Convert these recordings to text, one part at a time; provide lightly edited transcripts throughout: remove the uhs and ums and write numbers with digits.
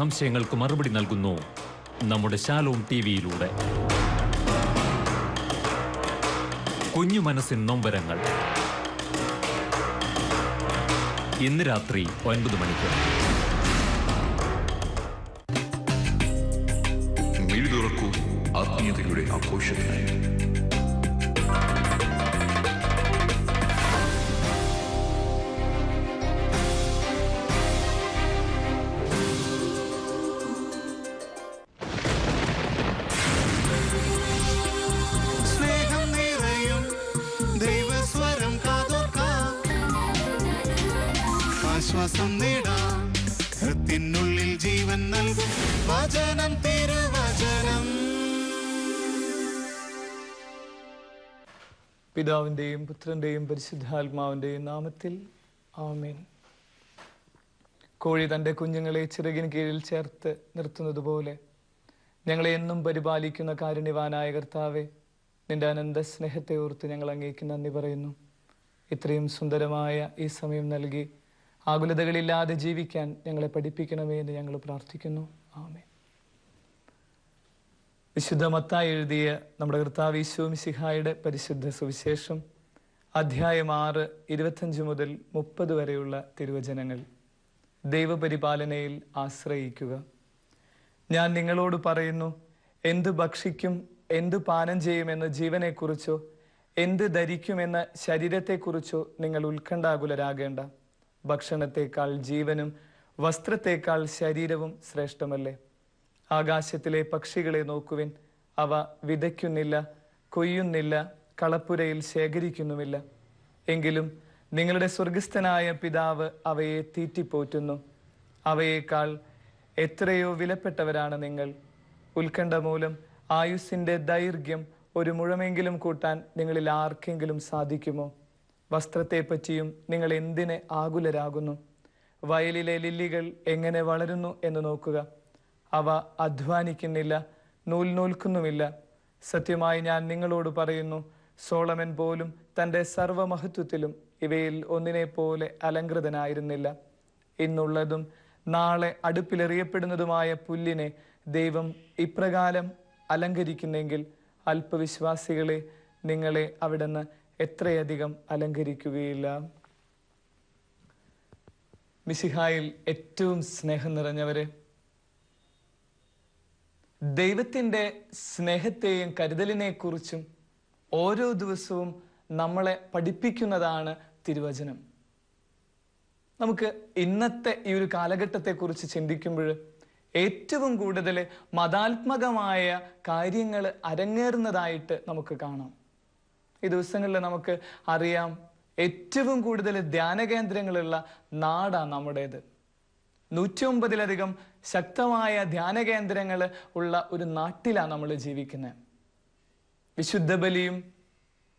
സംശയങ്ങൾക്ക് മറുപടി നൽകുന്നു നമ്മുടെ ശാലോം ടിവിയിലൂടെ. കുഞ്ഞു മനസ്സിൻ നൊമ്പരങ്ങൾ ഇന്ന് രാത്രി 9 മണിക്ക്. മിഴി തുറക്കൂ ആത്മീയതയുടെ ആഘോഷത്തിനായി. ആശ്വാസം നേടാം, ഹൃത്തിനുള്ളിൽ ജീവൻ നൽകും വചനം, തിരുവചനം. പിതാവിൻ്റെയും പുത്രൻ്റെയും പരിശുദ്ധാത്മാവിൻ്റെയും നാമത്തിൽ ആമേൻ. കോഴി തൻ്റെ കുഞ്ഞുങ്ങളെ ചിറകിന് കീഴിൽ ചേർത്ത് നിർത്തുന്നത് പോലെ ഞങ്ങളെ എന്നും പരിപാലിക്കുന്ന കാരുണ്യവാനായ കർത്താവെ, നിന്റെ അനന്ത സ്നേഹത്തെ ഓർത്ത് ഞങ്ങൾ അങ്ങേക്ക് നന്ദി പറയുന്നു. ഇത്രയും സുന്ദരമായ ഈ സമയം നൽകി ആകുലതകളില്ലാതെ ജീവിക്കാൻ ഞങ്ങളെ പഠിപ്പിക്കണമേ എന്ന് ഞങ്ങൾ പ്രാർത്ഥിക്കുന്നു. ആമേൻ. വിശുദ്ധ മത്തായി എഴുതിയ നമ്മുടെ കർത്താവ് ഈശോ മിശിഹായുടെ പരിശുദ്ധ സുവിശേഷം അധ്യായം 6 25 മുതൽ 30 വരെയുള്ള തിരുവചനങ്ങൾ. ദൈവപരിപാലനയിൽ ആശ്രയിക്കുക. ഞാൻ നിങ്ങളോട് പറയുന്നു, എന്ത് ഭക്ഷിക്കും, എന്ത് പാനം ചെയ്യുമെന്ന ജീവനെക്കുറിച്ചോ എന്ത് ധരിക്കുമെന്ന ശരീരത്തെക്കുറിച്ചോ നിങ്ങൾ ഉത്കണ്ഠാകുലരാകേണ്ട. ഭക്ഷണത്തെക്കാൾ ജീവനും വസ്ത്രത്തെക്കാൾ ശരീരവും ശ്രേഷ്ഠമല്ലേ? ആകാശത്തിലെ പക്ഷികളെ നോക്കുവിൻ. അവ വിതയ്ക്കുന്നില്ല, കൊയ്യുന്നില്ല, കളപ്പുരയിൽ ശേഖരിക്കുന്നുമില്ല. എങ്കിലും നിങ്ങളുടെ സ്വർഗസ്ഥനായ പിതാവ് അവയെ തീറ്റിപ്പോറ്റുന്നു. അവയേക്കാൾ എത്രയോ വിലപ്പെട്ടവരാണ് നിങ്ങൾ. ഉത്കണ്ഠ മൂലം ആയുസ്സിൻ്റെ ദൈർഘ്യം ഒരു മുഴമെങ്കിലും കൂട്ടാൻ നിങ്ങളിൽ ആർക്കെങ്കിലും സാധിക്കുമോ? വസ്ത്രത്തെപ്പറ്റിയും നിങ്ങൾ എന്തിനെ ആകുലരാകുന്നു? വയലിലെ ലില്ലികൾ എങ്ങനെ വളരുന്നു എന്ന് നോക്കുക. അവ അധ്വാനിക്കുന്നില്ല, നൂൽക്കുന്നുമില്ല. സത്യമായി ഞാൻ നിങ്ങളോട് പറയുന്നു, സോളമൻ പോലും തൻ്റെ സർവമഹത്വത്തിലും ഇവയിൽ ഒന്നിനെ പോലെ അലങ്കൃതനായിരുന്നില്ല. ഇന്നുള്ളതും നാളെ അടുപ്പിലെറിയപ്പെടുന്നതുമായ പുല്ലിനെ ദൈവം ഇപ്രകാരം അലങ്കരിക്കുന്നെങ്കിൽ അല്പവിശ്വാസികളെ, നിങ്ങളെ അവിടുന്ന് എത്രയധികം അലങ്കരിക്കുകയില്ല. മിശിഹായിൽ ഏറ്റവും സ്നേഹം നിറഞ്ഞവരെ, ദൈവത്തിൻ്റെ സ്നേഹത്തെയും കരുതലിനെ കുറിച്ചും ഓരോ ദിവസവും നമ്മളെ പഠിപ്പിക്കുന്നതാണ് തിരുവചനം. നമുക്ക് ഇന്നത്തെ ഈ ഒരു കാലഘട്ടത്തെക്കുറിച്ച് ചിന്തിക്കുമ്പോൾ ഏറ്റവും കൂടുതൽ മതാത്മകമായ കാര്യങ്ങൾ അരങ്ങേറുന്നതായിട്ട് നമുക്ക് കാണാം. ഈ ദിവസങ്ങളിൽ നമുക്ക് അറിയാം, ഏറ്റവും കൂടുതൽ ധ്യാന കേന്ദ്രങ്ങളുള്ള നാടാണ് നമ്മുടേത്. 109-ലധികം ശക്തമായ ധ്യാന കേന്ദ്രങ്ങൾ ഉള്ള ഒരു നാട്ടിലാണ് നമ്മൾ ജീവിക്കുന്നത്. വിശുദ്ധ ബലിയും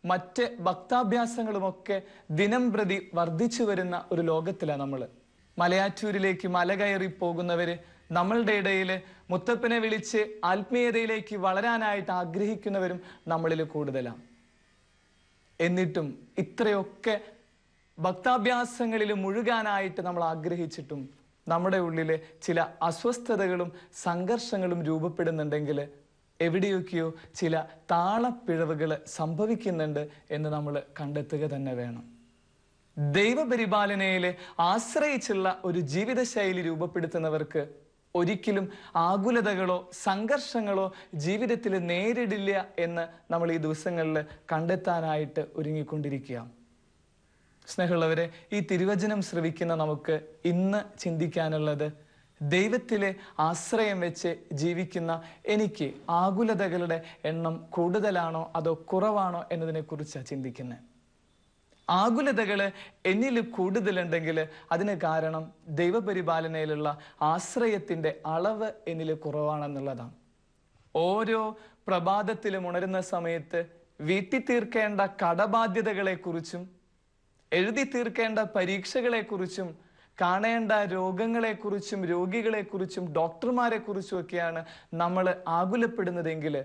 മറ്റ് ഭക്താഭ്യാസങ്ങളുമൊക്കെ ദിനം പ്രതി വർദ്ധിച്ചു വരുന്ന ഒരു ലോകത്തിലാണ് നമ്മൾ. മലയാറ്റൂരിലേക്ക് മല കയറി പോകുന്നവര് നമ്മളുടെ ഇടയിൽ മുത്തപ്പനെ വിളിച്ച് ആത്മീയതയിലേക്ക് വളരാനായിട്ട് ആഗ്രഹിക്കുന്നവരും നമ്മളിൽ കൂടുതലാണ്. എന്നിട്ടും ഇത്രയൊക്കെ ഭക്താഭ്യാസങ്ങളിൽ മുഴുകാനായിട്ട് നമ്മൾ ആഗ്രഹിച്ചിട്ടും നമ്മുടെ ഉള്ളിലെ ചില അസ്വസ്ഥതകളും സംഘർഷങ്ങളും രൂപപ്പെടുന്നുണ്ടെങ്കിൽ എവിടെയൊക്കെയോ ചില താളപ്പിഴവുകൾ സംഭവിക്കുന്നുണ്ട് എന്ന് നമ്മൾ കണ്ടെത്തുക തന്നെ വേണം. ദൈവപരിപാലനയിൽ ആശ്രയിച്ചുള്ള ഒരു ജീവിതശൈലി രൂപപ്പെടുത്തുന്നവർക്ക് ഒരിക്കലും ആകുലതകളോ സംഘർഷങ്ങളോ ജീവിതത്തിൽ നേരിടില്ല എന്ന് നമ്മൾ ഈ ദിവസങ്ങളിൽ കണ്ടെത്താനായിട്ട് ഒരുങ്ങിക്കൊണ്ടിരിക്കുക. സ്നേഹമുള്ളവരെ, ഈ തിരുവചനം ശ്രവിക്കുന്ന നമുക്ക് ഇന്ന് ചിന്തിക്കാനുള്ളത്, ദൈവത്തിലെ ആശ്രയം വെച്ച് ജീവിക്കുന്ന എനിക്ക് ആകുലതകളുടെ എണ്ണം കൂടുതലാണോ അതോ കുറവാണോ എന്നതിനെ കുറിച്ചാണ് ചിന്തിക്കുന്നത്. ആകുലതകൾ എന്നിൽ കൂടുതലുണ്ടെങ്കിൽ അതിന് കാരണം ദൈവപരിപാലനയിലുള്ള ആശ്രയത്തിൻ്റെ അളവ് എന്നിൽ കുറവാണെന്നുള്ളതാണ്. ഓരോ പ്രഭാതത്തിലും ഉണരുന്ന സമയത്ത് വീട്ടി തീർക്കേണ്ട കടബാധ്യതകളെക്കുറിച്ചും എഴുതി തീർക്കേണ്ട പരീക്ഷകളെക്കുറിച്ചും കാണേണ്ട രോഗങ്ങളെക്കുറിച്ചും രോഗികളെക്കുറിച്ചും ഡോക്ടർമാരെക്കുറിച്ചും ഒക്കെയാണ് നമ്മൾ ആകുലപ്പെടുന്നതെങ്കിൽ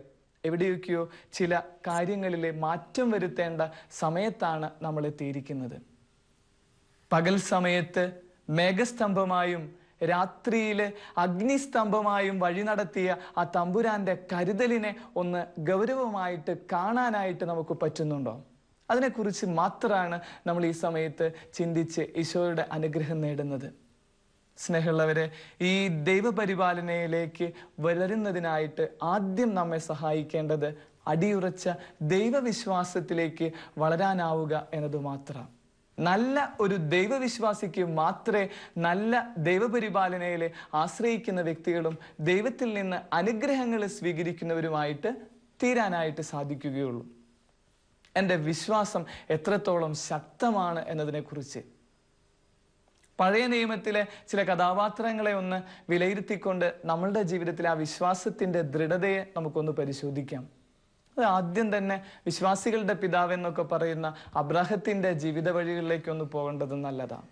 എവിടെയൊക്കെയോ ചില കാര്യങ്ങളിലെ മാറ്റം വരുത്തേണ്ട സമയത്താണ് നമ്മൾ എത്തിയിരിക്കുന്നത്. പകൽ സമയത്ത് മേഘസ്തംഭമായും രാത്രിയിൽ അഗ്നിസ്തംഭമായും വഴി നടത്തിയ ആ തമ്പുരാന്റെ കരുതലിനെ ഒന്ന് ഗൗരവമായിട്ട് കാണാനായിട്ട് നമുക്ക് പറ്റുന്നുണ്ടോ? അതിനെക്കുറിച്ച് മാത്രമാണ് നമ്മൾ ഈ സമയത്ത് ചിന്തിച്ച് ഈശോയുടെ അനുഗ്രഹം നേടുന്നത്. സ്നേഹമുള്ളവരെ, ഈ ദൈവപരിപാലനയിലേക്ക് വളരുന്നതിനായിട്ട് ആദ്യം നമ്മെ സഹായിക്കേണ്ടത് അടിയുറച്ച ദൈവവിശ്വാസത്തിലേക്ക് വളരാനാവുക എന്നത് മാത്രം. നല്ല ഒരു ദൈവവിശ്വാസിക്ക് മാത്രമേ നല്ല ദൈവപരിപാലനയിൽ ആശ്രയിക്കുന്ന വ്യക്തികളും ദൈവത്തിൽ നിന്ന് അനുഗ്രഹങ്ങൾ സ്വീകരിക്കുന്നവരുമായിട്ട് തീരാനായിട്ട് സാധിക്കുകയുള്ളൂ. എൻ്റെ വിശ്വാസം എത്രത്തോളം ശക്തമാണ് എന്നതിനെക്കുറിച്ച് പഴയ നിയമത്തിലെ ചില കഥാപാത്രങ്ങളെ ഒന്ന് വിലയിരുത്തിക്കൊണ്ട് നമ്മളുടെ ജീവിതത്തിലെ ആ വിശ്വാസത്തിൻ്റെ ദൃഢതയെ നമുക്കൊന്ന് പരിശോധിക്കാം. അത് ആദ്യം തന്നെ വിശ്വാസികളുടെ പിതാവ് എന്നൊക്കെ പറയുന്ന അബ്രാഹത്തിന്റെ ജീവിത വഴികളിലേക്കൊന്ന് പോകേണ്ടത് നല്ലതാണ്.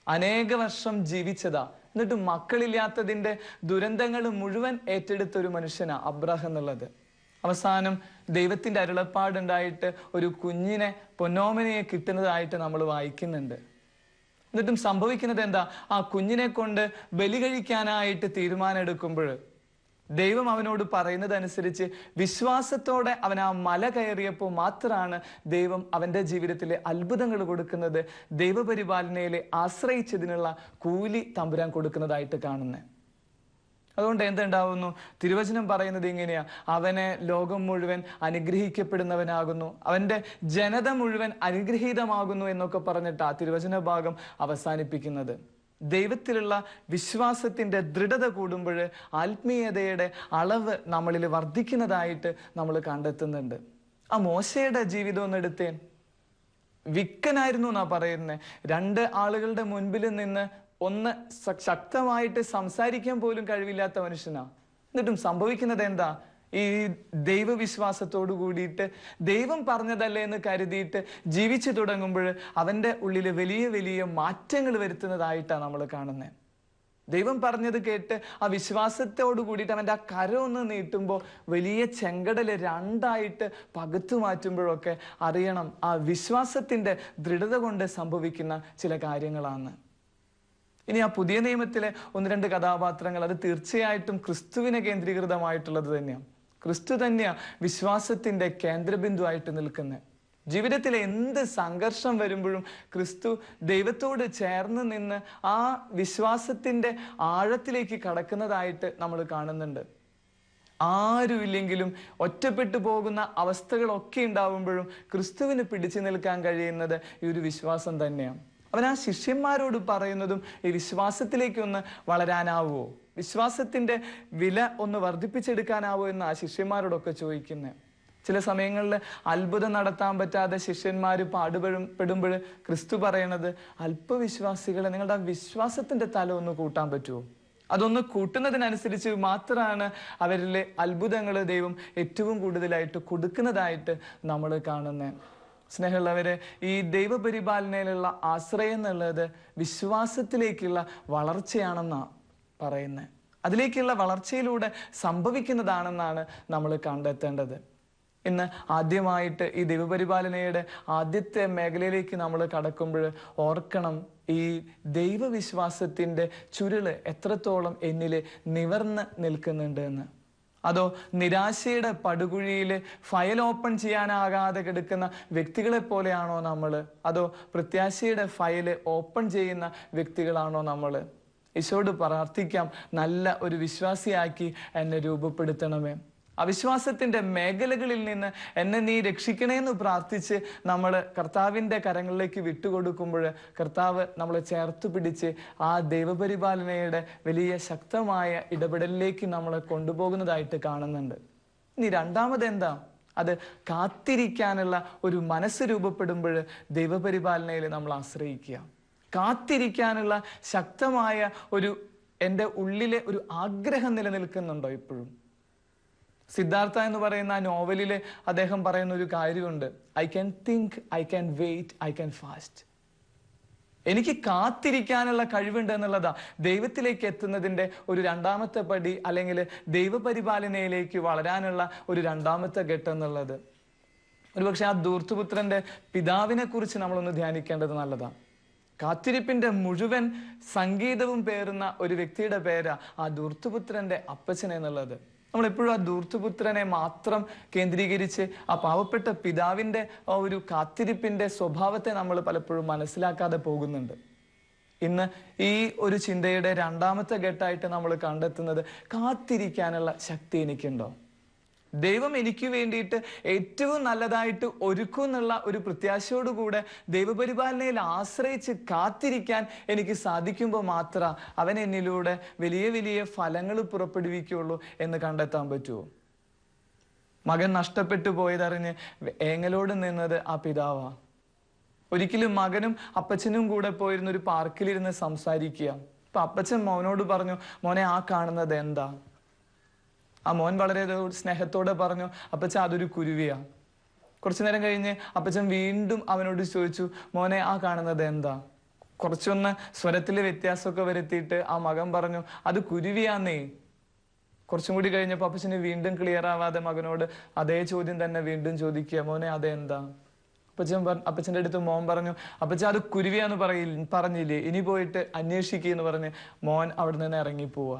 അനേക വർഷം ജീവിച്ചതാ, എന്നിട്ട് മക്കളില്ലാത്തതിന്റെ ദുരന്തങ്ങൾ മുഴുവൻ ഏറ്റെടുത്ത ഒരു മനുഷ്യനാ അബ്രാഹം എന്നുള്ളത്. അവസാനം ദൈവത്തിന്റെ അരുളപ്പാടുണ്ടായിട്ട് ഒരു കുഞ്ഞിനെ പൊന്നോമനയെ കിട്ടുന്നതായിട്ട് നമ്മൾ വായിക്കുന്നുണ്ട്. എന്നിട്ടും സംഭവിക്കുന്നത് എന്താ? ആ കുഞ്ഞിനെ കൊണ്ട് ബലി കഴിക്കാനായിട്ട് തീരുമാനം എടുക്കുമ്പോൾ ദൈവം അവനോട് പറയുന്നത് അനുസരിച്ച് വിശ്വാസത്തോടെ അവൻ ആ മല കയറിയപ്പോൾ മാത്രമാണ് ദൈവം അവന്റെ ജീവിതത്തിലെ അത്ഭുതങ്ങൾ കൊടുക്കുന്നത്. ദൈവപരിപാലനയിലെ ആശ്രയിച്ചതിനുള്ള കൂലി തമ്പുരാൻ കൊടുക്കുന്നതായിട്ട് കാണുന്നത്. അതുകൊണ്ട് എന്തുണ്ടാവുന്നു? തിരുവചനം പറയുന്നത് ഇങ്ങനെയാ: അവനെ ലോകം മുഴുവൻ അനുഗ്രഹിക്കപ്പെടുന്നവനാകുന്നു, അവന്റെ ജനത മുഴുവൻ അനുഗ്രഹീതമാകുന്നു എന്നൊക്കെ പറഞ്ഞിട്ട് ആ തിരുവചന ഭാഗം അവസാനിപ്പിക്കുന്നത്. ദൈവത്തിലുള്ള വിശ്വാസത്തിന്റെ ദൃഢത കൂടുമ്പോൾ ആത്മീയതയുടെ അളവ് നമ്മളിൽ വർദ്ധിക്കുന്നതായിട്ട് നമ്മൾ കണ്ടെത്തുന്നുണ്ട്. ആ മോശയുടെ ജീവിതം ഒന്ന് എടുത്തേൻ. വിക്കനായിരുന്നു എന്നാ പറയുന്നത്. 2 ആളുകളുടെ മുൻപിൽ നിന്ന് ഒന്ന് ശക്തമായിട്ട് സംസാരിക്കാൻ പോലും കഴിവില്ലാത്ത മനുഷ്യനാ. എന്നിട്ടും സംഭവിക്കുന്നത് എന്താ? ഈ ദൈവവിശ്വാസത്തോടു കൂടിയിട്ട് ദൈവം പറഞ്ഞതല്ലേ എന്ന് കരുതിയിട്ട് ജീവിച്ചു തുടങ്ങുമ്പോൾ അവന്റെ ഉള്ളിൽ വലിയ വലിയ മാറ്റങ്ങൾ വരുത്തുന്നതായിട്ടാണ് നമ്മൾ കാണുന്നത്. ദൈവം പറഞ്ഞത് കേട്ട് ആ വിശ്വാസത്തോടു കൂടിയിട്ട് അവൻ്റെ ആ കരം ഒന്ന് നീട്ടുമ്പോൾ വലിയ ചെങ്കടല് 2ആയിട്ട് പകുത്തു മാറ്റുമ്പോഴൊക്കെ അറിയണം ആ വിശ്വാസത്തിന്റെ ദൃഢത കൊണ്ട് സംഭവിക്കുന്ന ചില കാര്യങ്ങളാണ്. ഇനി ആ പുതിയ നിയമത്തിലെ 1-2 കഥാപാത്രങ്ങൾ, അത് തീർച്ചയായിട്ടും ക്രിസ്തുവിനെ കേന്ദ്രീകൃതമായിട്ടുള്ളത് തന്നെയാണ്. ക്രിസ്തു തന്നെയാ വിശ്വാസത്തിന്റെ കേന്ദ്രബിന്ദുവായിട്ട് നിൽക്കുന്നത്. ജീവിതത്തിലെ എന്ത് സംഘർഷം വരുമ്പോഴും ക്രിസ്തു ദൈവത്തോട് ചേർന്ന് നിന്ന് ആ വിശ്വാസത്തിന്റെ ആഴത്തിലേക്ക് കടക്കുന്നതായിട്ട് നമ്മൾ കാണുന്നുണ്ട്. ആരുമില്ലെങ്കിലും ഒറ്റപ്പെട്ടു പോകുന്ന അവസ്ഥകളൊക്കെ ഉണ്ടാവുമ്പോഴും ക്രിസ്തുവിന് പിടിച്ചു നിൽക്കാൻ കഴിയുന്നത് ഈ ഒരു വിശ്വാസം തന്നെയാണ്. അവൻ ആ ശിഷ്യന്മാരോട് പറയുന്നതും ഈ വിശ്വാസത്തിലേക്ക് ഒന്ന് വളരാനാവോ, വിശ്വാസത്തിന്റെ വില ഒന്ന് വർദ്ധിപ്പിച്ചെടുക്കാനാവോ എന്ന് ആ ശിഷ്യന്മാരോടൊക്കെ ചോദിക്കുന്നത്. ചില സമയങ്ങളിൽ അത്ഭുതം നടത്താൻ പറ്റാതെ ശിഷ്യന്മാർ പാടുപെടുമ്പോൾ ക്രിസ്തു പറയണത്, അല്പവിശ്വാസികളെ നിങ്ങളുടെ ആ വിശ്വാസത്തിന്റെ തല ഒന്ന് കൂട്ടാൻ പറ്റുമോ? അതൊന്ന് കൂട്ടുന്നതിനനുസരിച്ച് മാത്രമാണ് അവരിലെ അത്ഭുതങ്ങൾ ദൈവം ഏറ്റവും കൂടുതലായിട്ട് കൊടുക്കുന്നതായിട്ട് നമ്മൾ കാണുന്നത്. സ്നേഹമുള്ളവരെ, ഈ ദൈവപരിപാലനയിലുള്ള ആശ്രയം എന്നുള്ളത് വിശ്വാസത്തിലേക്കുള്ള വളർച്ചയാണെന്നാണ് പറയുന്നത്. അതിലേക്കുള്ള വളർച്ചയിലൂടെ സംഭവിക്കുന്നതാണെന്നാണ് നമ്മൾ കണ്ടെത്തേണ്ടത്. ഇന്ന് ആദ്യമായിട്ട് ഈ ദൈവപരിപാലനയുടെ ആദ്യത്തെ മേഖലയിലേക്ക് നമ്മൾ കടക്കുമ്പോൾ ഓർക്കണം, ഈ ദൈവവിശ്വാസത്തിന്റെ ചുരുള് എത്രത്തോളം എന്നിൽ നിവർന്ന് നിൽക്കുന്നുണ്ട് എന്ന്. അതോ നിരാശയുടെ പടുകുഴിയിൽ ഫയൽ ഓപ്പൺ ചെയ്യാനാകാതെ കിടക്കുന്ന വ്യക്തികളെ പോലെയാണോ നമ്മൾ? അതോ പ്രത്യാശയുടെ ഫയല് ഓപ്പൺ ചെയ്യുന്ന വ്യക്തികളാണോ നമ്മൾ? ഈശോയോട് പ്രാർത്ഥിക്കാം, നല്ല ഒരു വിശ്വാസിയാക്കി എന്നെ രൂപപ്പെടുത്തണമേ. അവിശ്വാസത്തിന്റെ മേഖലകളിൽ നിന്ന് എന്നെ നീ രക്ഷിക്കണേന്ന് പ്രാർത്ഥിച്ച് നമ്മൾ കർത്താവിൻ്റെ കരങ്ങളിലേക്ക് വിട്ടുകൊടുക്കുമ്പോൾ കർത്താവ് നമ്മളെ ചേർത്ത് പിടിച്ച് ആ ദൈവപരിപാലനയുടെ വലിയ ശക്തമായ ഇടപെടലിലേക്ക് നമ്മളെ കൊണ്ടുപോകുന്നതായിട്ട് കാണുന്നുണ്ട്. ഇനി രണ്ടാമത് എന്താ? അത് കാത്തിരിക്കാനുള്ള ഒരു മനസ്സ് രൂപപ്പെടുമ്പോൾ ദൈവപരിപാലനയിൽ നമ്മൾ ആശ്രയിക്കുക. കാത്തിരിക്കാനുള്ള ശക്തമായ ഒരു എൻ്റെ ഉള്ളിലെ ഒരു ആഗ്രഹം നിലനിൽക്കുന്നുണ്ടോ ഇപ്പോഴും? സിദ്ധാർത്ഥ എന്ന് പറയുന്ന ആ നോവലില് അദ്ദേഹം പറയുന്ന ഒരു കാര്യമുണ്ട്, I can think, I can wait, I can fast. എനിക്ക് കാത്തിരിക്കാനുള്ള കഴിവുണ്ട് എന്നുള്ളതാ ദൈവത്തിലേക്ക് എത്തുന്നതിൻ്റെ ഒരു 2ാമത്തെ പടി, അല്ലെങ്കിൽ ദൈവപരിപാലനയിലേക്ക് വളരാനുള്ള ഒരു 2ാമത്തെ ഘട്ടം എന്നുള്ളത്. ഒരുപക്ഷെ ആ ധൂർത്തുപുത്രന്റെ പിതാവിനെ കുറിച്ച് നമ്മളൊന്ന് ധ്യാനിക്കേണ്ടത് നല്ലതാണ്. കാത്തിരിപ്പിന്റെ മുഴുവൻ സംഗീതവും പേറുന്ന ഒരു വ്യക്തിയുടെ പേരാ ആ ധൂർത്തുപുത്രന്റെ അപ്പച്ചൻ എന്നുള്ളത്. നമ്മളെപ്പോഴും ആ ധൂർത്തുപുത്രനെ മാത്രം കേന്ദ്രീകരിച്ച് ആ പാവപ്പെട്ട പിതാവിന്റെ ആ ഒരു കാത്തിരിപ്പിന്റെ സ്വഭാവത്തെ നമ്മൾ പലപ്പോഴും മനസ്സിലാക്കാതെ പോകുന്നുണ്ട്. ഇന്ന് ഈ ഒരു ചിന്തയുടെ രണ്ടാമത്തെ ഘട്ടമായിട്ട് നമ്മൾ കണ്ടെത്തുന്നത്, കാത്തിരിക്കാനുള്ള ശക്തി എനിക്കുണ്ടോ? ദൈവം എനിക്ക് വേണ്ടിയിട്ട് ഏറ്റവും നല്ലതായിട്ട് ഒരുക്കും എന്നുള്ള ഒരു പ്രത്യാശയോടുകൂടെ ദൈവപരിപാലനയിൽ ആശ്രയിച്ച് കാത്തിരിക്കാൻ എനിക്ക് സാധിക്കുമ്പോൾ മാത്രം അവൻ എന്നിലൂടെ വലിയ വലിയ ഫലങ്ങൾ പുറപ്പെടുവിക്കുള്ളൂ എന്ന് കണ്ടെത്താൻ പറ്റുമോ? മകൻ നഷ്ടപ്പെട്ടു പോയതറിഞ്ഞ് ഏങ്ങലോട് നിന്നത് ആ പിതാവാ. ഒരിക്കലും മകനും അപ്പച്ചനും കൂടെ പോയിരുന്ന ഒരു പാർക്കിലിരുന്ന് സംസാരിക്കുക. അപ്പൊ അപ്പച്ചൻ മോനോട് പറഞ്ഞു, മോനെ ആ കാണുന്നത് എന്താ? ആ മോൻ വളരെ സ്നേഹത്തോടെ പറഞ്ഞു, അപ്പച്ച അതൊരു കുരുവിയാ. കുറച്ചു നേരം കഴിഞ്ഞ് അപ്പച്ചൻ വീണ്ടും അവനോട് ചോദിച്ചു, മോനെ ആ കാണുന്നത് എന്താ? കുറച്ചൊന്ന് സ്വരത്തില് വ്യത്യാസമൊക്കെ വരുത്തിയിട്ട് ആ മകൻ പറഞ്ഞു, അത് കുരുവിയാന്നേ. കുറച്ചും കൂടി കഴിഞ്ഞപ്പോൾ അപ്പച്ചന് വീണ്ടും ക്ലിയർ ആവാതെ മകനോട് അതേ ചോദ്യം തന്നെ വീണ്ടും ചോദിക്കുക, മോനെ അതെന്താ? അപ്പച്ചന്റെ അടുത്ത് മോൻ പറഞ്ഞു, അപ്പച്ച അത് കുരുവിയാന്ന് പറഞ്ഞില്ലേ, ഇനി പോയിട്ട് അന്വേഷിക്കുകയെന്ന് പറഞ്ഞ് മോൻ അവിടെ നിന്ന് ഇറങ്ങിപ്പോവാ.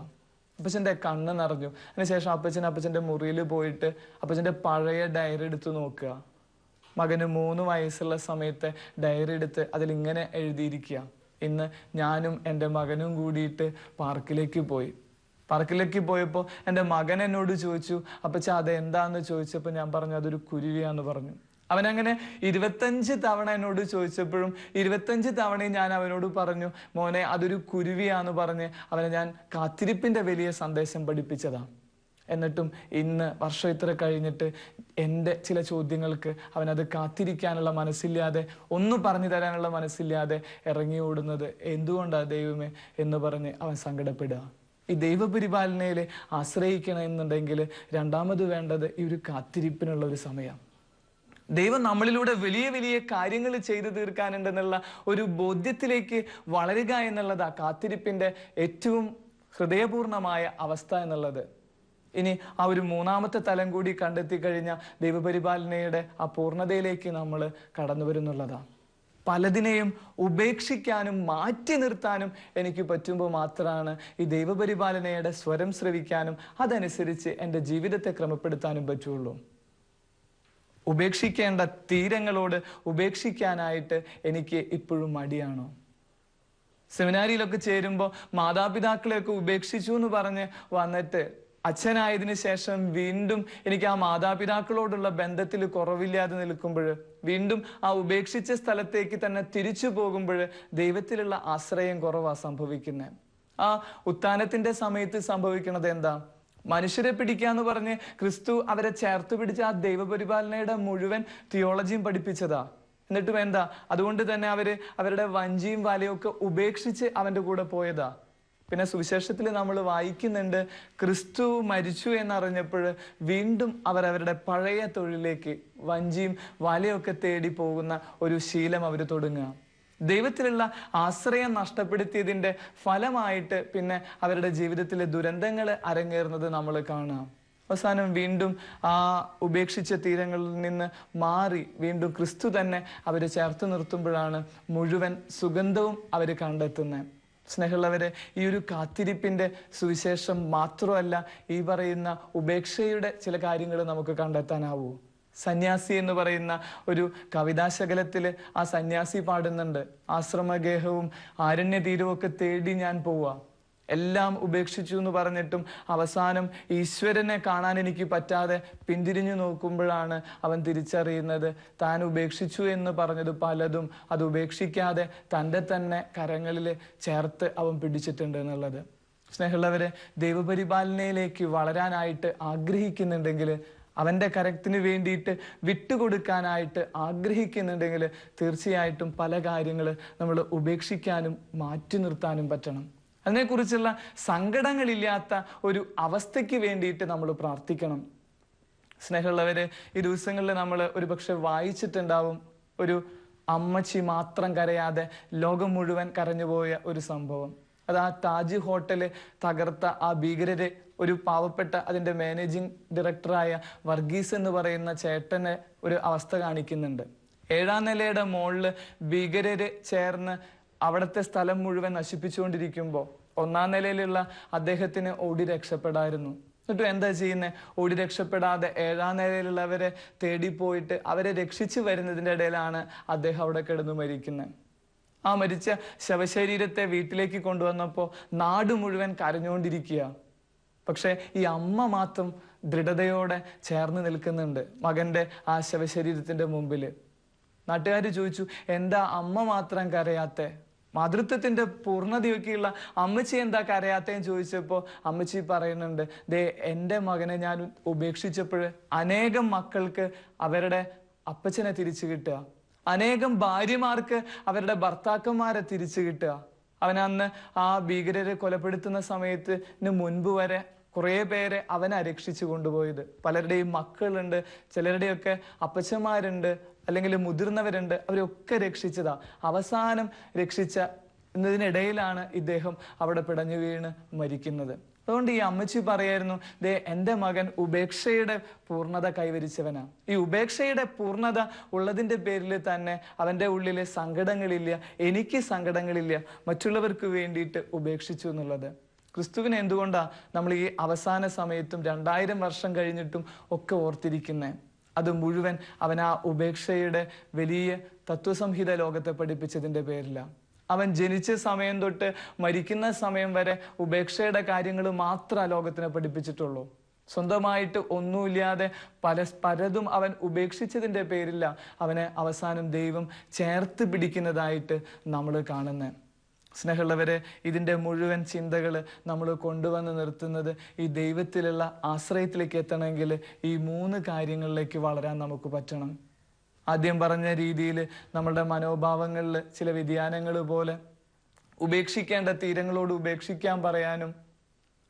അപ്പച്ചന്റെ കണ്ണ് നിറഞ്ഞു. അതിനുശേഷം അപ്പച്ചന്റെ മുറിയിൽ പോയിട്ട് അപ്പച്ചന്റെ പഴയ ഡയറി എടുത്ത് നോക്കുക. മകന് 3 വയസ്സുള്ള സമയത്തെ ഡയറി എടുത്ത് അതിലിങ്ങനെ എഴുതിയിരിക്കുക, ഇന്ന് ഞാനും എൻ്റെ മകനും കൂടിയിട്ട് പാർക്കിലേക്ക് പോയി. പാർക്കിലേക്ക് പോയപ്പോൾ എൻ്റെ മകൻ എന്നോട് ചോദിച്ചു, അപ്പച്ച അത് എന്താന്ന് ചോദിച്ചപ്പോൾ ഞാൻ പറഞ്ഞു അതൊരു കുരുവിയാന്ന് പറഞ്ഞു. അവനങ്ങനെ 25 തവണ എന്നോട് ചോദിച്ചപ്പോഴും 25 തവണയും ഞാൻ അവനോട് പറഞ്ഞു, മോനെ അതൊരു കുരുവിയാന്ന് പറഞ്ഞ് അവനെ ഞാൻ കാത്തിരിപ്പിന്റെ വലിയ സന്ദേശം പഠിപ്പിച്ചതാ. എന്നിട്ടും ഇന്ന് വർഷം ഇത്ര കഴിഞ്ഞിട്ട് എൻ്റെ ചില ചോദ്യങ്ങൾക്ക് അവനത് കാത്തിരിക്കാനുള്ള മനസ്സില്ലാതെ, ഒന്നും പറഞ്ഞു തരാനുള്ള മനസ്സില്ലാതെ ഇറങ്ങി ഓടുന്നത് എന്തുകൊണ്ടാ ദൈവമേ എന്ന് പറഞ്ഞ് അവൻ സങ്കടപ്പെടുക. ഈ ദൈവപരിപാലനയിൽ ആശ്രയിക്കണമെന്നുണ്ടെങ്കിൽ രണ്ടാമത് വേണ്ടത് ഈ ഒരു കാത്തിരിപ്പിനുള്ള ഒരു സമയം. ദൈവം നമ്മളിലൂടെ വലിയ വലിയ കാര്യങ്ങൾ ചെയ്തു തീർക്കാനുണ്ടെന്നുള്ള ഒരു ബോധ്യത്തിലേക്ക് വളരുക എന്നുള്ളതാ കാത്തിരിപ്പിന്റെ ഏറ്റവും ഹൃദയപൂർണമായ അവസ്ഥ എന്നുള്ളത്. ഇനി ആ ഒരു മൂന്നാമത്തെ തലം കൂടി കണ്ടെത്തി കഴിഞ്ഞാൽ ദൈവപരിപാലനയുടെ ആ പൂർണ്ണതയിലേക്ക് നമ്മൾ കടന്നു വരുന്നുള്ളതാ. പലതിനെയും ഉപേക്ഷിക്കാനും മാറ്റി നിർത്താനും എനിക്ക് പറ്റുമ്പോൾ മാത്രമാണ് ഈ ദൈവപരിപാലനയുടെ സ്വരം ശ്രവിക്കാനും അതനുസരിച്ച് എൻ്റെ ജീവിതത്തെ ക്രമപ്പെടുത്താനും പറ്റുള്ളൂ. ഉപേക്ഷിക്കേണ്ട തീരങ്ങളോട് ഉപേക്ഷിക്കാനായിട്ട് എനിക്ക് ഇപ്പോഴും മടിയാണോ? സെമിനാരിയിലൊക്കെ ചേരുമ്പോൾ മാതാപിതാക്കളെയൊക്കെ ഉപേക്ഷിച്ചു എന്ന് പറഞ്ഞ് വന്നിട്ട് അച്ഛനായതിനു ശേഷം വീണ്ടും എനിക്ക് ആ മാതാപിതാക്കളോടുള്ള ബന്ധത്തിൽ കുറവില്ലാതെ നിൽക്കുമ്പോൾ, വീണ്ടും ആ ഉപേക്ഷിച്ച സ്ഥലത്തേക്ക് തന്നെ തിരിച്ചു പോകുമ്പോൾ ദൈവത്തിലുള്ള ആശ്രയം കുറവാ സംഭവിക്കുന്നത്. ആ ഉത്ഥാനത്തിന്റെ സമയത്ത് സംഭവിക്കുന്നത് എന്താ? മനുഷ്യരെ പിടിക്കാന്ന് പറഞ്ഞ് ക്രിസ്തു അവരെ ചേർത്ത് പിടിച്ച ആ ദൈവപരിപാലനയുടെ മുഴുവൻ തിയോളജിയും പഠിപ്പിച്ചതാ. എന്നിട്ടും എന്താ? അതുകൊണ്ട് തന്നെ അവരുടെ വഞ്ചിയും വലയും ഒക്കെ ഉപേക്ഷിച്ച് അവന്റെ കൂടെ പോയതാ. പിന്നെ സുവിശേഷത്തിൽ നമ്മൾ വായിക്കുന്നുണ്ട്, ക്രിസ്തു മരിച്ചു എന്നറിഞ്ഞപ്പോൾ വീണ്ടും അവരുടെ പഴയ തൊഴിലേക്ക് വഞ്ചിയും വലയൊക്കെ തേടി പോകുന്ന ഒരു ശീലം അവർ തുടങ്ങുക. ദൈവത്തിലുള്ള ആശ്രയം നഷ്ടപ്പെടുത്തിയതിന്റെ ഫലമായിട്ട് പിന്നെ അവരുടെ ജീവിതത്തിലെ ദുരന്തങ്ങൾ അരങ്ങേറുന്നത് നമ്മൾ കാണാം. അവസാനം വീണ്ടും ആ ഉപേക്ഷിച്ച തീരങ്ങളിൽ നിന്ന് മാറി വീണ്ടും ക്രിസ്തു തന്നെ അവരെ ചേർത്ത് നിർത്തുമ്പോഴാണ് മുഴുവൻ സുഗന്ധവും അവർ കണ്ടെത്തുന്നത്. സ്നേഹമുള്ളവരെ, ഈ ഒരു കാത്തിരിപ്പിന്റെ സുവിശേഷം മാത്രമല്ല ഈ പറയുന്ന ഉപേക്ഷയുടെ ചില കാര്യങ്ങൾ നമുക്ക് കണ്ടെത്താനാവൂ. സന്യാസി എന്ന് പറയുന്ന ഒരു കവിതാശകലത്തില് ആ സന്യാസി പാടുന്നുണ്ട്, ആശ്രമഗേഹവും ആരണ്യതീരവും ഒക്കെ തേടി ഞാൻ പോവാ, എല്ലാം ഉപേക്ഷിച്ചു എന്ന് പറഞ്ഞിട്ടും അവസാനം ഈശ്വരനെ കാണാൻ എനിക്ക് പറ്റാതെ പിന്തിരിഞ്ഞു നോക്കുമ്പോഴാണ് അവൻ തിരിച്ചറിയുന്നത് താൻ ഉപേക്ഷിച്ചു എന്ന് പറഞ്ഞത് പലതും അത് ഉപേക്ഷിക്കാതെ തൻ്റെ തന്നെ കരങ്ങളിൽ ചേർത്ത് അവൻ പിടിച്ചിട്ടുണ്ട് എന്നുള്ളത്. സ്നേഹമുള്ളവരെ, ദൈവപരിപാലനയിലേക്ക് വളരാനായിട്ട് ആഗ്രഹിക്കുന്നുണ്ടെങ്കിൽ, അവൻ്റെ കരത്തിന് വേണ്ടിയിട്ട് വിട്ടുകൊടുക്കാനായിട്ട് ആഗ്രഹിക്കുന്നുണ്ടെങ്കിൽ തീർച്ചയായിട്ടും പല കാര്യങ്ങൾ നമ്മൾ ഉപേക്ഷിക്കാനും മാറ്റി നിർത്താനും പറ്റണം. അതിനെക്കുറിച്ചുള്ള സങ്കടങ്ങളില്ലാത്ത ഒരു അവസ്ഥയ്ക്ക് വേണ്ടിയിട്ട് നമ്മൾ പ്രാർത്ഥിക്കണം. സ്നേഹമുള്ളവരെ, ഈ ദിവസങ്ങളിൽ നമ്മൾ ഒരുപക്ഷെ വായിച്ചിട്ടുണ്ടാവും, ഒരു അമ്മച്ചി മാത്രം കരയാതെ ലോകം മുഴുവൻ കരഞ്ഞുപോയ ഒരു സംഭവം. അത് ആ താജ് ഹോട്ടല് തകർത്ത ആ ഭീകരരെ ഒരു പാവപ്പെട്ട അതിൻ്റെ മാനേജിങ് ഡയറക്ടറായ വർഗീസ് എന്ന് പറയുന്ന ചേട്ടനെ ഒരു അവസ്ഥ കാണിക്കുന്നുണ്ട്. 7ാം നിലയുടെ മുകളിൽ ഭീകരര് ചേർന്ന് അവിടുത്തെ സ്ഥലം മുഴുവൻ നശിപ്പിച്ചുകൊണ്ടിരിക്കുമ്പോൾ 1-ാം നിലയിലുള്ള അദ്ദേഹത്തിന് ഓടി രക്ഷപ്പെടായിരുന്നു. എന്നിട്ടും എന്താ ചെയ്യുന്നത്? ഓടി രക്ഷപ്പെടാതെ 7-ാം നിലയിലുള്ളവരെ തേടിപ്പോയിട്ട് അവരെ രക്ഷിച്ചു വരുന്നതിൻ്റെ ഇടയിലാണ് അദ്ദേഹം അവിടെ കിടന്നു മരിക്കുന്നത്. ആ മരിച്ച ശവശരീരത്തെ വീട്ടിലേക്ക് കൊണ്ടുവന്നപ്പോൾ നാട് മുഴുവൻ കരഞ്ഞുകൊണ്ടിരിക്കുക. പക്ഷെ ഈ അമ്മ മാത്രം ദൃഢതയോടെ ചേർന്ന് നിൽക്കുന്നുണ്ട് മകന്റെ ആ ശവശരീരത്തിന്റെ മുമ്പിൽ. നാട്ടുകാർ ചോദിച്ചു, എന്താ അമ്മ മാത്രം കരയാത്തെ? മാതൃത്വത്തിന്റെ പൂർണ്ണതയൊക്കെയുള്ള അമ്മച്ചി എന്താ കരയാത്തേന്ന് ചോദിച്ചപ്പോൾ അമ്മച്ചി പറയുന്നുണ്ട്, ദേ എൻ്റെ മകനെ ഞാൻ ഉപേക്ഷിച്ചപ്പോൾ അനേകം മക്കൾക്ക് അവരുടെ അപ്പച്ചനെ തിരിച്ചു കിട്ടുക, അനേകം ഭാര്യമാർക്ക് അവരുടെ ഭർത്താക്കന്മാരെ തിരിച്ചു കിട്ടുക. അവൻ അന്ന് ആ ഭീകരരെ കൊലപ്പെടുത്തുന്ന സമയത്തിന് മുൻപ് വരെ കുറേ പേരെ അവനെ രക്ഷിച്ചു കൊണ്ടുപോയത്. പലരുടെയും മക്കളുണ്ട്, ചിലരുടെയൊക്കെ അപ്പച്ചന്മാരുണ്ട്, അല്ലെങ്കിൽ മുതിർന്നവരുണ്ട്, അവരൊക്കെ രക്ഷിച്ചതാ. അവസാനം രക്ഷിച്ച എന്നതിനിടയിലാണ് ഇദ്ദേഹം അവിടെ പിടഞ്ഞു വീണ് മരിക്കുന്നത്. അതുകൊണ്ട് ഈ അമ്മച്ചി പറയായിരുന്നു, ദേ എൻ്റെ മകൻ ഉപേക്ഷയുടെ പൂർണ്ണത കൈവരിച്ചവനാ. ഈ ഉപേക്ഷയുടെ പൂർണ്ണത ഉള്ളതിൻ്റെ പേരിൽ തന്നെ അവൻ്റെ ഉള്ളിലെ സങ്കടങ്ങളില്ല, എനിക്ക് സങ്കടങ്ങളില്ല, മറ്റുള്ളവർക്ക് വേണ്ടിയിട്ട് ഉപേക്ഷിച്ചു എന്നുള്ളത്. ക്രിസ്തുവിനെ എന്തുകൊണ്ടാ നമ്മൾ ഈ അവസാന സമയത്തും 2000 വർഷം കഴിഞ്ഞിട്ടും ഒക്കെ ഓർത്തിരിക്കുന്നത്? അത് മുഴുവൻ അവൻ ആ ഉപേക്ഷയുടെ വലിയ തത്വസംഹിത ലോകത്തെ പഠിപ്പിച്ചതിൻ്റെ പേരിലാണ്. അവൻ ജനിച്ച സമയം തൊട്ട് മരിക്കുന്ന സമയം വരെ ഉപേക്ഷയുടെ കാര്യങ്ങൾ മാത്രമേ ലോകത്തിനെ പഠിപ്പിച്ചിട്ടുള്ളൂ. സ്വന്തമായിട്ട് ഒന്നുമില്ലാതെ പലതും അവൻ ഉപേക്ഷിച്ചതിൻ്റെ പേരില്ല അവനെ അവസാനം ദൈവം ചേർത്ത് പിടിക്കുന്നതായിട്ട് നമ്മൾ കാണുന്നത്. സ്നേഹമുള്ളവരെ, ഇതിൻ്റെ മുഴുവൻ ചിന്തകൾ നമ്മൾ കൊണ്ടുവന്ന് നിർത്തുന്നത് ഈ ദൈവത്തിലുള്ള ആശ്രയത്തിലേക്ക് എത്തണമെങ്കിൽ ഈ 3 കാര്യങ്ങളിലേക്ക് വളരാൻ നമുക്ക് പറ്റണം. ആദ്യം പറഞ്ഞ രീതിയിൽ നമ്മളുടെ മനോഭാവങ്ങളിൽ ചില വ്യതിയാനങ്ങൾ പോലെ ഉപേക്ഷിക്കേണ്ട തീരങ്ങളോട് ഉപേക്ഷിക്കാൻ പറയാനും,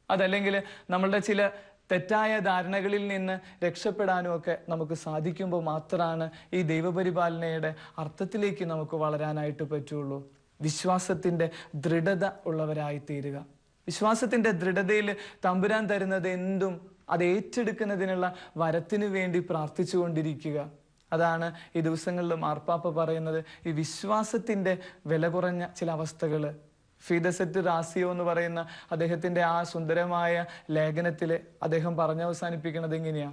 അതല്ലെങ്കിൽ നമ്മളുടെ ചില തെറ്റായ ധാരണകളിൽ നിന്ന് രക്ഷപ്പെടാനും ഒക്കെ നമുക്ക് സാധിക്കുമ്പോൾ മാത്രമാണ് ഈ ദൈവപരിപാലനയുടെ അർത്ഥത്തിലേക്ക് നമുക്ക് വളരാനായിട്ട് പറ്റുള്ളൂ. വിശ്വാസത്തിൻ്റെ ദൃഢത ഉള്ളവരായി തീരുക. വിശ്വാസത്തിൻ്റെ ദൃഢതയിൽ തമ്പുരാൻ തരുന്നത് എന്തും അത് ഏറ്റെടുക്കുന്നതിനുള്ള വരത്തിനു വേണ്ടി പ്രാർത്ഥിച്ചുകൊണ്ടിരിക്കുക. അതാണ് ഈ ദിവസങ്ങളിൽ മാർപ്പാപ്പ പറയുന്നത്. ഈ വിശ്വാസത്തിൻ്റെ വില കുറഞ്ഞ ചില അവസ്ഥകൾ ഫീദസെറ്റ് റാസിയോ എന്ന് പറയുന്ന അദ്ദേഹത്തിൻ്റെ ആ സുന്ദരമായ ലേഖനത്തിൽ അദ്ദേഹം പറഞ്ഞവസാനിപ്പിക്കുന്നത് എങ്ങനെയാ?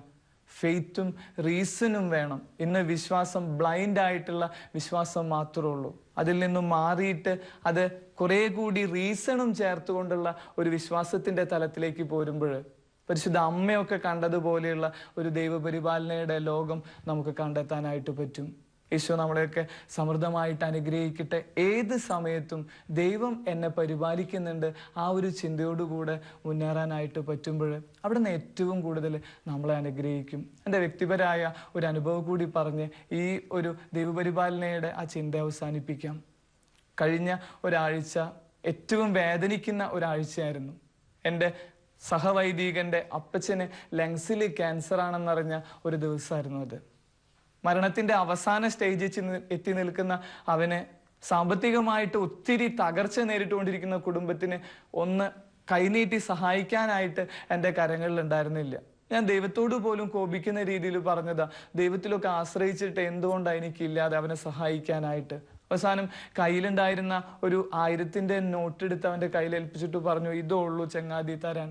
ഫെയ്ത്തും റീസണും വേണം. ഇന്ന് വിശ്വാസം ബ്ലൈൻഡ് ആയിട്ടുള്ള വിശ്വാസം മാത്രമേ ഉള്ളൂ. അതിൽ നിന്നും മാറിയിട്ട് അത് കുറെ കൂടി റീസണും ചേർത്തുകൊണ്ടുള്ള ഒരു വിശ്വാസത്തിന്റെ തലത്തിലേക്ക് പോരുമ്പോൾ പരിശുദ്ധ അമ്മയൊക്കെ കണ്ടതുപോലെയുള്ള ഒരു ദൈവപരിപാലനയുടെ ലോകം നമുക്ക് കണ്ടെത്താനായിട്ട് പറ്റും. ഈശോ നമ്മളെയൊക്കെ സമൃദ്ധമായിട്ട് അനുഗ്രഹിക്കട്ടെ. ഏത് സമയത്തും ദൈവം എന്നെ പരിപാലിക്കുന്നുണ്ട്, ആ ഒരു ചിന്തയോടുകൂടെ മുന്നേറാനായിട്ട് പറ്റുമ്പോൾ അവിടെ നിന്ന് ഏറ്റവും കൂടുതൽ നമ്മളെ അനുഗ്രഹിക്കും. എൻ്റെ വ്യക്തിപരമായ ഒരു അനുഭവം കൂടി പറഞ്ഞ് ഈ ഒരു ദൈവപരിപാലനയുടെ ആ ചിന്ത അവസാനിപ്പിക്കാം. കഴിഞ്ഞ ഒരാഴ്ച ഏറ്റവും വേദനിക്കുന്ന ഒരാഴ്ചയായിരുന്നു. എൻ്റെ സഹവൈദികൻ്റെ അപ്പച്ചന് ലങ്സിൽ ക്യാൻസർ ആണെന്നറിഞ്ഞ ഒരു ദിവസമായിരുന്നു അത്. മരണത്തിന്റെ അവസാന സ്റ്റേജിൽ എത്തി നിൽക്കുന്ന അവന് സാമ്പത്തികമായിട്ട് ഒത്തിരി തകർച്ച നേരിട്ടുകൊണ്ടിരിക്കുന്ന കുടുംബത്തിന് ഒന്ന് കൈനീട്ടി സഹായിക്കാനായിട്ട് എൻ്റെ കരങ്ങളിൽ ഉണ്ടായിരുന്നില്ല. ഞാൻ ദൈവത്തോട് പോലും കോപിക്കുന്ന രീതിയിൽ പറഞ്ഞതാ, ദൈവത്തിലൊക്കെ ആശ്രയിച്ചിട്ട് എന്തുകൊണ്ടാണ് എനിക്കില്ലാതെ അവനെ സഹായിക്കാനായിട്ട്. അവസാനം കയ്യിലുണ്ടായിരുന്ന ഒരു 1000-ന്റെ നോട്ട് എടുത്ത് അവൻ്റെ കയ്യിൽ ഏൽപ്പിച്ചിട്ട് പറഞ്ഞു, ഇതേ ഉള്ളൂ ചങ്ങാതി തരാൻ,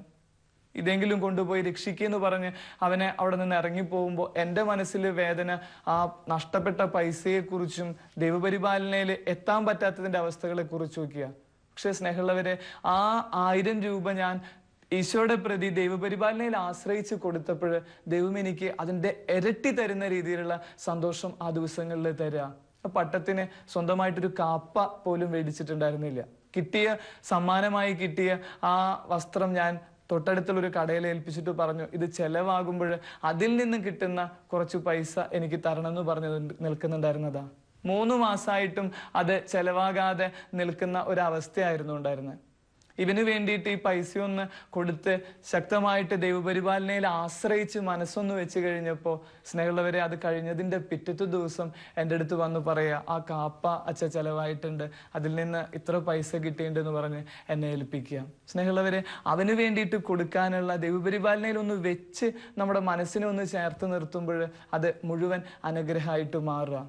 ഇതെങ്കിലും കൊണ്ടുപോയി രക്ഷിക്കുമെന്ന് പറഞ്ഞ് അവനെ അവിടെ നിന്ന് ഇറങ്ങിപ്പോകുമ്പോൾ എൻ്റെ മനസ്സിൽ വേദന ആ നഷ്ടപ്പെട്ട പൈസയെക്കുറിച്ചും ദൈവപരിപാലനയിൽ എത്താൻ പറ്റാത്തതിൻ്റെ അവസ്ഥകളെ കുറിച്ച് നോക്കിയ. പക്ഷെ സ്നേഹമുള്ളവരെ, ആ 1000 രൂപ ഞാൻ ഈശോയുടെ പ്രതി ദൈവപരിപാലനയിൽ ആശ്രയിച്ച് കൊടുത്തപ്പോൾ ദൈവം എനിക്ക് അതിൻ്റെ ഇരട്ടി തരുന്ന രീതിയിലുള്ള സന്തോഷം ആ ദിവസങ്ങളിൽ തരിക. പട്ടത്തിന് സ്വന്തമായിട്ടൊരു കാപ്പ പോലും മേടിച്ചിട്ടുണ്ടായിരുന്നില്ല. കിട്ടിയ സമ്മാനമായി കിട്ടിയ ആ വസ്ത്രം ഞാൻ തൊട്ടടുത്തുള്ളൊരു കടയിൽ ഏൽപ്പിച്ചിട്ട് പറഞ്ഞു, ഇത് ചെലവാകുമ്പോൾ അതിൽ നിന്ന് കിട്ടുന്ന കുറച്ച് പൈസ എനിക്ക് തരണമെന്ന് പറഞ്ഞു നിൽക്കുന്നുണ്ടായിരുന്നതാ. 3 മാസമായിട്ടും അത് ചെലവാകാതെ നിൽക്കുന്ന ഒരവസ്ഥയായിരുന്നു ഉണ്ടായിരുന്നത്. ഇവന് വേണ്ടിയിട്ട് ഈ പൈസയൊന്ന് കൊടുത്ത് ശക്തമായിട്ട് ദൈവപരിപാലനയിൽ ആശ്രയിച്ച് മനസ്സൊന്ന് വെച്ച് കഴിഞ്ഞപ്പോൾ സ്നേഹമുള്ളവരെ, അത് കഴിഞ്ഞതിൻ്റെ പിറ്റത്തെ ദിവസം എൻ്റെ അടുത്ത് വന്ന് പറയുക, ആ കാപ്പ അച്ഛ ചെലവായിട്ടുണ്ട്, അതിൽ നിന്ന് ഇത്ര പൈസ കിട്ടിയിട്ടുണ്ടെന്ന് പറഞ്ഞ് എന്നെ ഏൽപ്പിക്കുക. സ്നേഹമുള്ളവരെ, അവന് വേണ്ടിയിട്ട് കൊടുക്കാനുള്ള ദൈവപരിപാലനയിൽ ഒന്ന് വെച്ച് നമ്മുടെ മനസ്സിനെ ഒന്ന് ചേർത്ത് നിർത്തുമ്പോൾ അത് മുഴുവൻ അനുഗ്രഹമായിട്ട് മാറുക.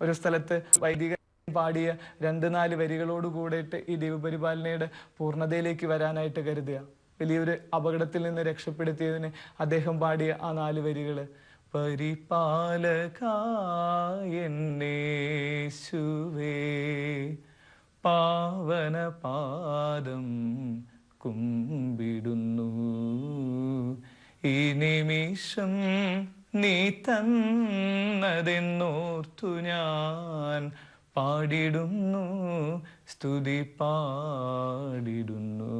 ഒരു സ്ഥലത്ത് വൈദികൻ പാടിയ 2-4 വരികളോട് കൂടിയിട്ട് ഈ ദൈവപരിപാലനയുടെ പൂർണ്ണതയിലേക്ക് വരാനായിട്ട് കരുതുക. വലിയൊരു അപകടത്തിൽ നിന്ന് രക്ഷപ്പെടുത്തിയതിന് അദ്ദേഹം പാടിയ ആ 4 വരികള്: പരിപാലകായെന്നേശുവേ പാവന പാദം കുമ്പിടുന്നു, ഈ നിമിഷം നീ തന്നതെന്നോർത്തു ഞാൻ പാടിടുന്നു, സ്തുതി പാടിടുന്നു.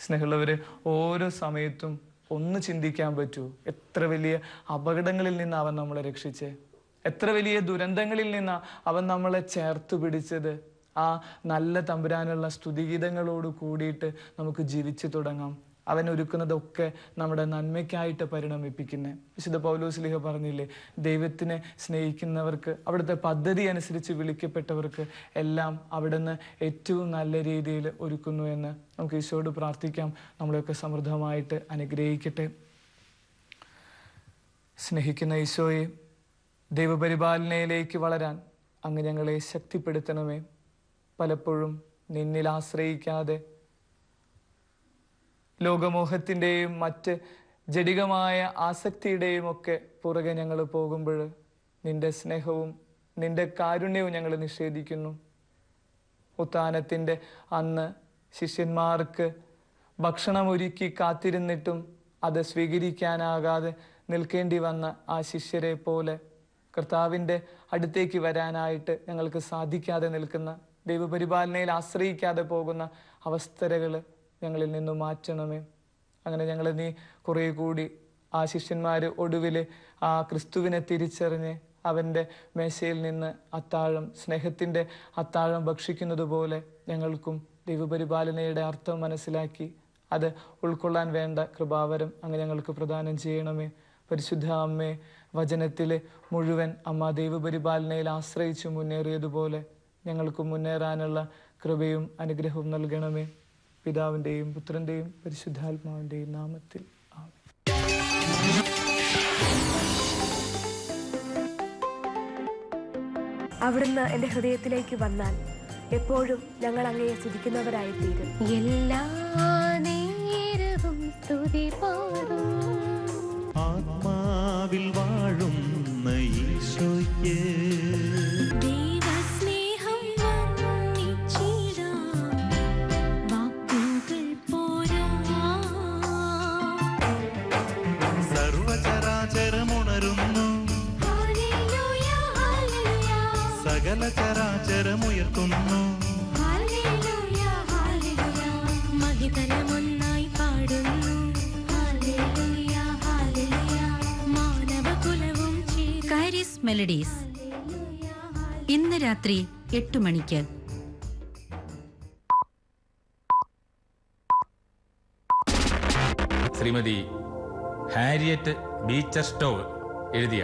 സ്നേഹമുള്ളവരെ, ഓരോ സമയത്തും ഒന്ന് ചിന്തിക്കാൻ പറ്റൂ, എത്ര വലിയ അപകടങ്ങളിൽ നിന്ന് അവൻ നമ്മളെ രക്ഷിച്ചേ, എത്ര വലിയ ദുരന്തങ്ങളിൽ നിന്ന് അവൻ നമ്മളെ ചേർത്ത് പിടിച്ചത്. ആ നല്ല തമ്പുരാനുള്ള സ്തുതിഗീതങ്ങളോട് കൂടിയിട്ട് നമുക്ക് ജീവിച്ചു തുടങ്ങാം. അവൻ ഒരുക്കുന്നതൊക്കെ നമ്മുടെ നന്മയ്ക്കായിട്ട് പരിണമിപ്പിക്കുന്നേ. വിശുദ്ധ പൗലോസ്ലീഹ പറഞ്ഞില്ലേ, ദൈവത്തിനെ സ്നേഹിക്കുന്നവർക്ക്, അവിടുത്തെ പദ്ധതി അനുസരിച്ച് വിളിക്കപ്പെട്ടവർക്ക് എല്ലാം അവിടുന്ന് ഏറ്റവും നല്ല രീതിയിൽ ഒരുക്കുന്നു എന്ന് നമുക്ക് ഈശോയോട് പ്രാർത്ഥിക്കാം. നമ്മളെയൊക്കെ സമൃദ്ധമായിട്ട് അനുഗ്രഹിക്കട്ടെ. സ്നേഹിക്കുന്ന ഈശോയെ, ദൈവപരിപാലനയിലേക്ക് വളരാൻ അങ്ങ് ഞങ്ങളെ ശക്തിപ്പെടുത്തണമേ. പലപ്പോഴും നിന്നിൽ ആശ്രയിക്കാതെ ലോകമോഹത്തിൻ്റെയും മറ്റ് ജഡികമായ ആസക്തിയുടെയും ഒക്കെ പുറകെ ഞങ്ങൾ പോകുമ്പോൾ നിന്റെ സ്നേഹവും നിന്റെ കാരുണ്യവും ഞങ്ങൾ നിഷേധിക്കുന്നു. ഉത്ഥാനത്തിൻ്റെ അന്ന് ശിഷ്യന്മാർക്ക് ഭക്ഷണം ഒരുക്കി കാത്തിരുന്നിട്ടും അത് സ്വീകരിക്കാനാകാതെ നിൽക്കേണ്ടി വന്ന ആ ശിഷ്യരെ പോലെ കർത്താവിൻ്റെ അടുത്തേക്ക് വരാനായിട്ട് ഞങ്ങൾക്ക് സാധിക്കാതെ നിൽക്കുന്ന, ദൈവപരിപാലനയിൽ ആശ്രയിക്കാതെ പോകുന്ന അവസ്ഥകൾ ഞങ്ങളിൽ നിന്നും മാറ്റണമേ. അങ്ങനെ ഞങ്ങൾ നീ കുറേ കൂടി ആ ശിഷ്യന്മാർ ഒടുവിൽ ആ ക്രിസ്തുവിനെ തിരിച്ചറിഞ്ഞ് അവൻ്റെ മേശയിൽ നിന്ന് അത്താഴം, സ്നേഹത്തിൻ്റെ അത്താഴം ഭക്ഷിക്കുന്നത് പോലെ ഞങ്ങൾക്കും ദൈവപരിപാലനയുടെ അർത്ഥം മനസ്സിലാക്കി അത് ഉൾക്കൊള്ളാൻ വേണ്ട കൃപാവരം അങ്ങ് ഞങ്ങൾക്ക് പ്രദാനം ചെയ്യണമേ. പരിശുദ്ധ അമ്മേ, വചനത്തിൽ മുഴുവൻ അമ്മ ദൈവപരിപാലനയിൽ ആശ്രയിച്ച് മുന്നേറിയതുപോലെ ഞങ്ങൾക്ക് മുന്നേറാനുള്ള കൃപയും അനുഗ്രഹവും നൽകണമേ. പിതാവിൻ്റെയും പുത്രൻ്റെയും പരിശുദ്ധാത്മാവിൻ്റെയും നാമത്തിൽ ആമേൻ. അവിടുന്ന് എൻ്റെ ഹൃദയത്തിലേക്ക് വന്നാൽ എപ്പോഴും ഞങ്ങൾ അങ്ങയെ സ്തുതിക്കുന്നവരായി തീരും. എല്ലാ നേരവും സ്തുതി പാടും. ആത്മാവിൽ വാഴുന്ന ഈശോയ്ക്ക് സകല ചരാചരമുയർത്തുന്നു. മഹിതലമൊന്നായി പാടുന്നു. മാനവകുലവും കാരിസ് മെലഡീസ് ഇന്ന് രാത്രി 8 മണിക്ക്. ശ്രീമതി ഹാരിയറ്റ് ബീച്ചർ സ്റ്റോവ് എഴുതിയ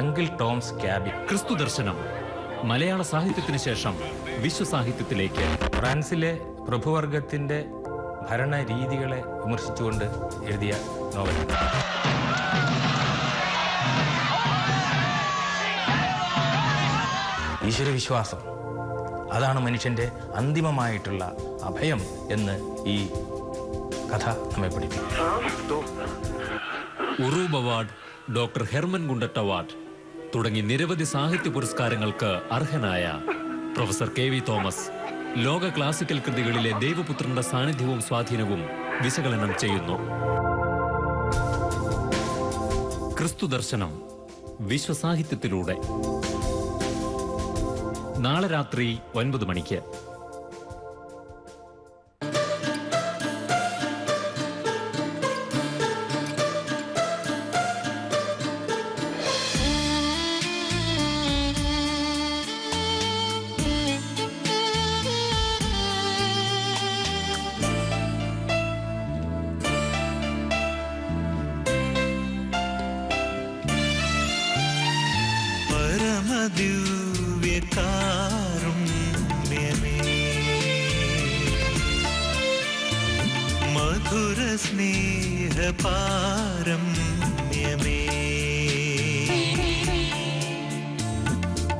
അങ്കിൾ ടോംസ് ക്യാബിൻ. ക്രിസ്തു ദർശനം മലയാള സാഹിത്യത്തിന് ശേഷം വിശ്വസാഹിത്യത്തിലേക്ക്. ഫ്രാൻസിലെ പ്രഭുവർഗത്തിന്റെ ഭരണരീതികളെ വിമർശിച്ചുകൊണ്ട് എഴുതിയ നോവൽ. ഈശ്വരവിശ്വാസം, അതാണ് മനുഷ്യന്റെ അന്തിമമായിട്ടുള്ള അഭയം എന്ന് ഈ കഥ നമ്മെ പഠിപ്പിക്കും. Uroob award, doctor Hermann Gundert award തുടങ്ങി നിരവധി സാഹിത്യ പുരസ്കാരങ്ങൾക്ക് അർഹനായ പ്രൊഫസർ KV തോമസ് ലോക ക്ലാസിക്കൽ കൃതികളിലെ ദൈവപുത്രന്റെ സാന്നിധ്യവും സ്വാധീനവും വിശകലനം ചെയ്യുന്നു. ക്രിസ്തു ദർശനം വിശ്വസാഹിത്യത്തിലൂടെ നാളെ രാത്രി 9 മണിക്ക്. മധുര സ്നേഹ പാരമ്യമേ,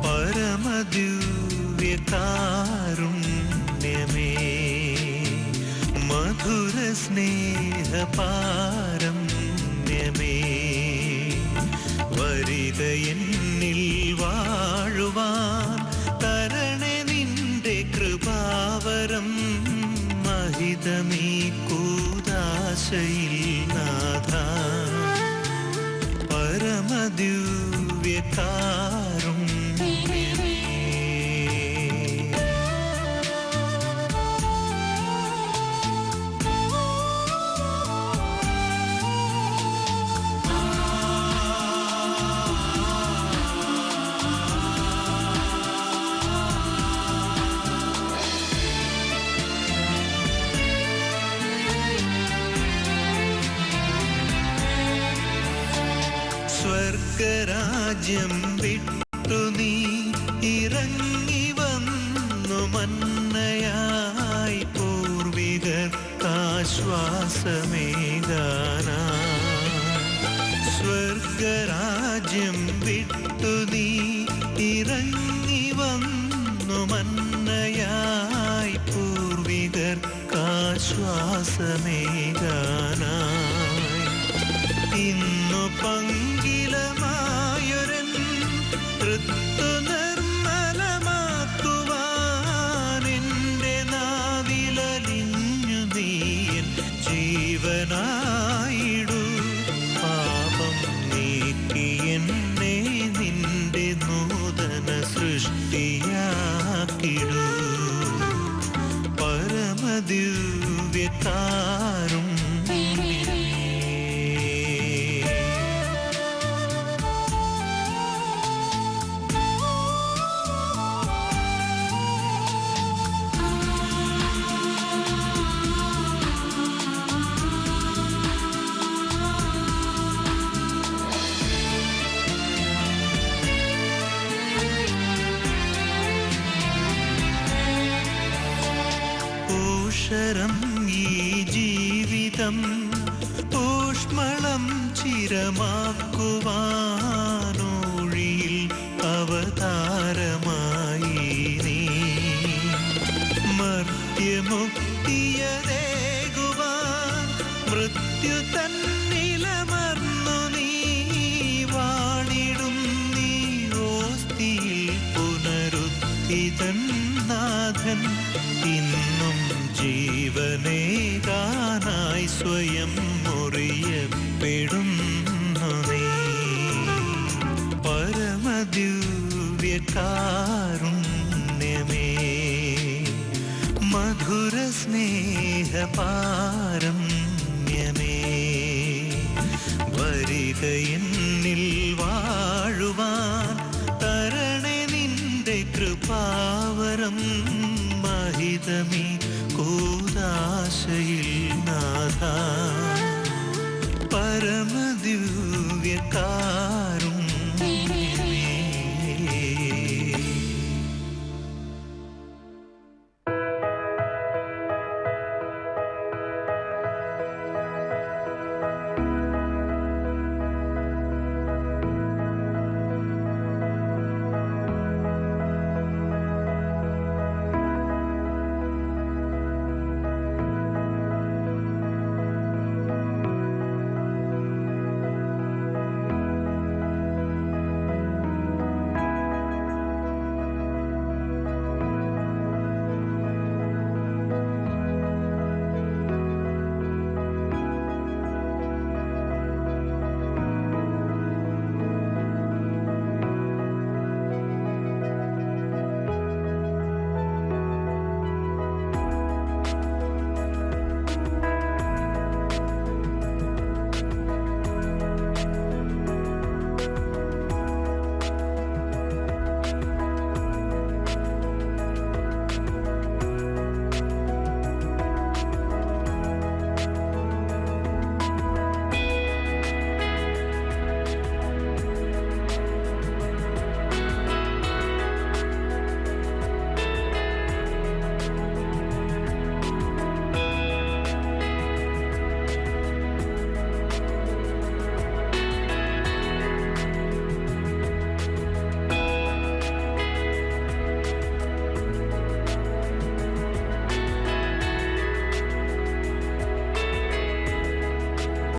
പരമദിവ്യ കാരുണ്യമേ മധുര സ്നേഹ പാരമ്യമേ വരിക എന്നിൽ വാഴുവാൻ തരണേ നിന്റെ കൃപാവരം മഹിതമീ കൂദാശയിൽ നാഥ പരമദിവ്യ കാരുണ്യമേ സ്വർഗരാജ്യം വിട്ടു നീ ഇറങ്ങി വന്നു മന്നയായി പൂർവികർക്കാശ്വാസമേകാനായി സ്വർഗരാജ്യം വിട്ടു നീ ഇറങ്ങി വന്നു മന്നയായി പൂർവികർക്കാശ്വാസമേകാനായി ഇന്നു പങ്കിലമായൊരൻ തൃത്വ നിർമ്മലമാക്കുവാൻ എൻ്റെ നാവിലലിഞ്ഞു നീയൻ ജീവനായിടൂ പാപം നീക്കി എന്നെ നിന്റെ നൂതന സൃഷ്ടിയാക്കിടൂ പരമദിവ്യ കാരുണ്യമേ ഈ ജീവിതം ഊഷ്മളം ചിരമാക്കുവാനോഴിയിൽ അവതാരമായി നീ മർത്യമുക്തിയതേകുവാൻ മൃത്യു തന്നിലമർന്നു നീ വാണിടും നീ ഓസ്തിയിൽ പുനരുദ്ധിതൻ നാഥൻ ഇന്നും ജീവനേകാനായി സ്വയം മുറിയപ്പെടുന്നു നീ പരമദിവ്യ കാരുണ്യമേ മധുര സ്നേഹ പാരമ്യമേ വരിക എന്നിൽ വാഴുവാൻ തരണേ നിന്റെ കൃപാവരം മഹിതമീ കൂദാശയിൽ നാഥ പരമദിവ്യ